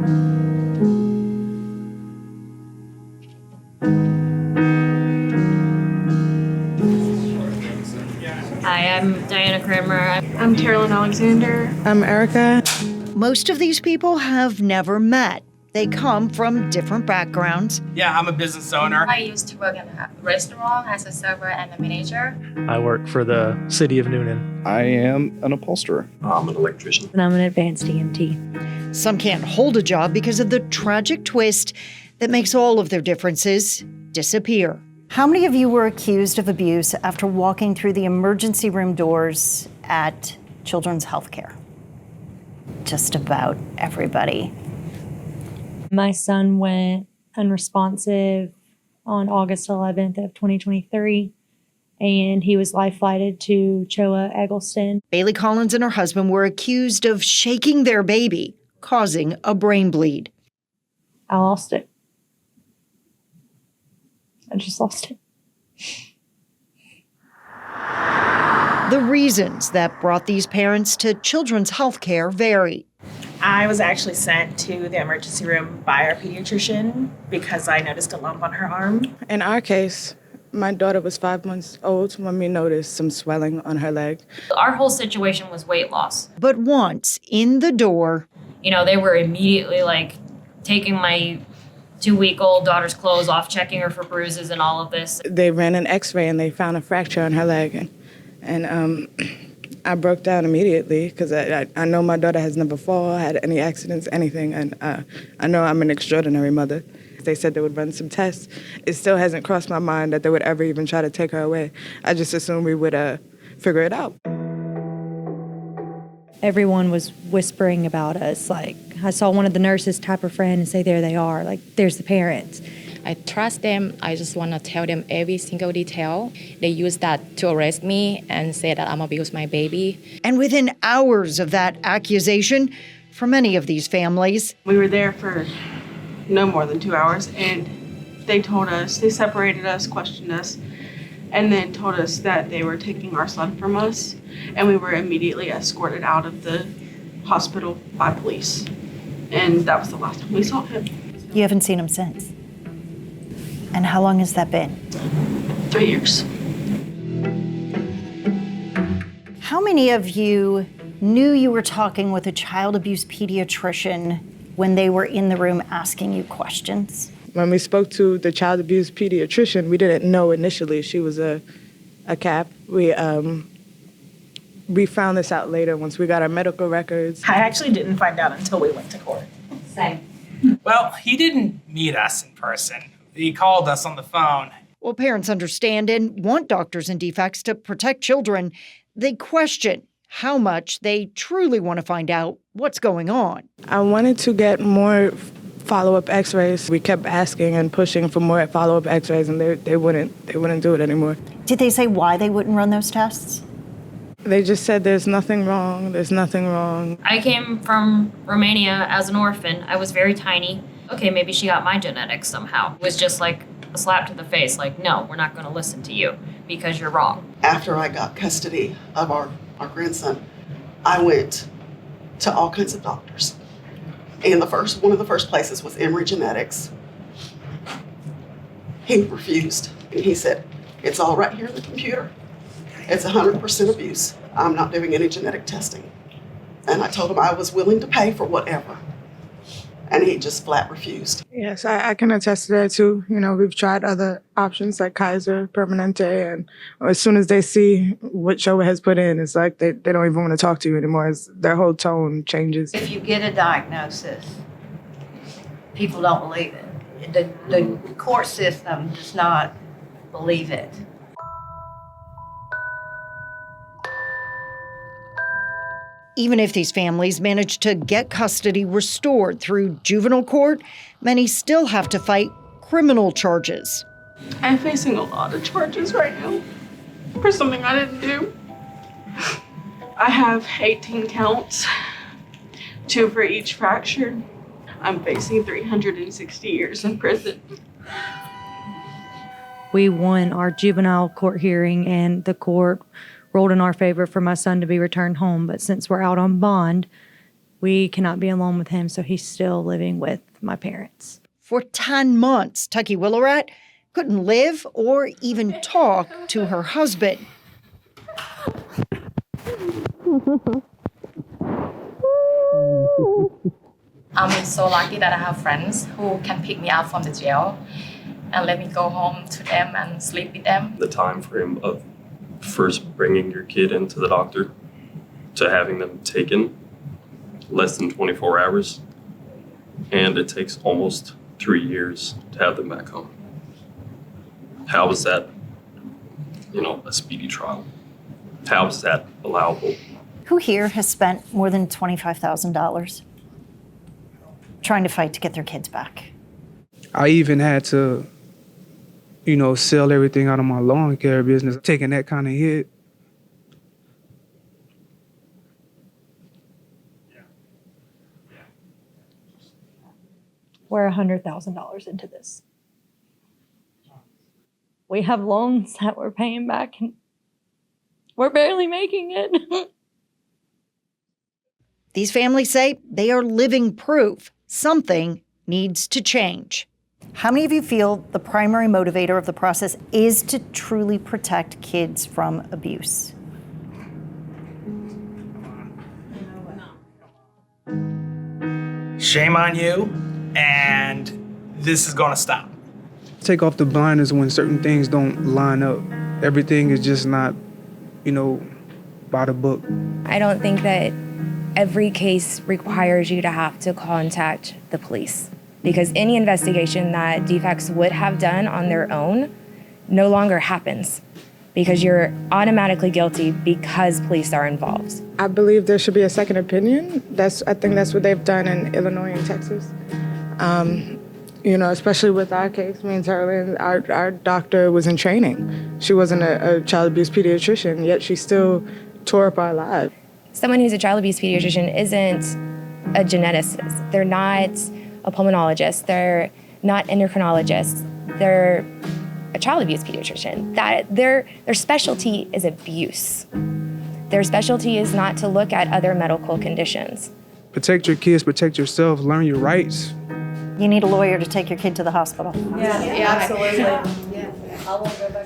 Hi, I'm Diana Kramer. I'm Carolyn Alexander. I'm Erica. Most of these people have never met. They come from different backgrounds. Yeah, I'm a business owner. I used to work in a restaurant as a server and a manager. I work for the city of Noonan. I am an upholsterer. I'm an electrician. And I'm an advanced EMT. Some can't hold a job because of the tragic twist that makes all of their differences disappear. How many of you were accused of abuse after walking through the emergency room doors at Children's Healthcare? Just about everybody. My son went unresponsive on August 11th of 2023, and he was life flighted to Choa Eggleston. Bailey Collins and her husband were accused of shaking their baby, causing a brain bleed. I lost it. I just lost it. The reasons that brought these parents to Children's Healthcare vary. I was actually sent to the emergency room by our pediatrician because I noticed a lump on her arm. In our case, my daughter was 5 months old when we noticed some swelling on her leg. Our whole situation was weight loss. But once in the door, they were immediately taking my 2-week-old daughter's clothes off, checking her for bruises and all of this. They ran an x-ray and they found a fracture on her leg. And I broke down immediately because I know my daughter has never fallen, had any accidents, anything. And I know I'm an extraordinary mother. They said they would run some tests. It still hasn't crossed my mind that they would ever even try to take her away. I just assumed we would figure it out. Everyone was whispering about us. I saw one of the nurses tap her friend and say, there they are, there's the parents. I trust them. I just want to tell them every single detail. They used that to arrest me and say that I'm abused my baby. And within hours of that accusation, for many of these families, we were there for no more than 2 hours, and they separated us, questioned us, and then told us that they were taking our son from us, and we were immediately escorted out of the hospital by police. And that was the last time we saw him. You haven't seen him since? And how long has that been? 3 years. How many of you knew you were talking with a child abuse pediatrician when they were in the room asking you questions? When we spoke to the child abuse pediatrician, we didn't know initially she was a CAP. We found this out later once we got our medical records. I actually didn't find out until we went to court. Same. Well, he didn't meet us in person. He called us on the phone. Well, parents understand and want doctors and defects to protect children. They question how much they truly want to find out what's going on. I wanted to get more follow-up x-rays. We kept asking and pushing for more follow-up x-rays, and they wouldn't do it anymore. Did they say why they wouldn't run those tests? They just said there's nothing wrong, there's nothing wrong. I came from Romania as an orphan. I was very tiny. Okay, maybe she got my genetics somehow. It was just a slap to the face, no, we're not going to listen to you because you're wrong. After I got custody of our grandson, I went to all kinds of doctors. And one of the first places was Emory Genetics. He refused. And he said, it's all right here in the computer. It's 100% abuse. I'm not doing any genetic testing. And I told him I was willing to pay for whatever. And he just flat refused. Yes, I can attest to that too. We've tried other options like Kaiser, Permanente, and as soon as they see what Choa has put in, it's like they don't even want to talk to you anymore. Their whole tone changes. If you get a diagnosis, people don't believe it. The court system does not believe it. Even if these families manage to get custody restored through juvenile court, many still have to fight criminal charges. I'm facing a lot of charges right now for something I didn't do. I have 18 counts, 2 for each fracture. I'm facing 360 years in prison. We won our juvenile court hearing, and the court ruled in our favor for my son to be returned home. But since we're out on bond, We cannot be alone with him, so he's still living with my parents. For 10 months, Tucky Willowrat couldn't live or even talk to her husband. I'm so lucky that I have friends who can pick me up from the jail and let me go home to them and sleep with them. The time frame of first bringing your kid into the doctor to having them taken, less than 24 hours, and it takes almost 3 years to have them back home. How is that, a speedy trial? How is that allowable? Who here has spent more than $25,000 trying to fight to get their kids back? I even had to, sell everything out of my lawn care business, taking that kind of hit. We're $100,000 into this. We have loans that we're paying back, and we're barely making it. These families say they are living proof something needs to change. How many of you feel the primary motivator of the process is to truly protect kids from abuse? Shame on you, and this is gonna stop. Take off the blinders when certain things don't line up. Everything is just not, by the book. I don't think that every case requires you to have to contact the police, because any investigation that defects would have done on their own no longer happens, because you're automatically guilty because police are involved. I believe there should be a second opinion. I think that's what they've done in Illinois and Texas. Especially with our case, me and Terlin, our doctor was in training. She wasn't a child abuse pediatrician, yet she still tore up our lives. Someone who's a child abuse pediatrician isn't a geneticist. They're not a pulmonologist. They're not endocrinologists. They're a child abuse pediatrician. Their specialty is abuse. Their specialty is not to look at other medical conditions. Protect your kids, protect yourself, learn your rights. You need a lawyer to take your kid to the hospital. Yeah, absolutely. Yeah. I won't go back.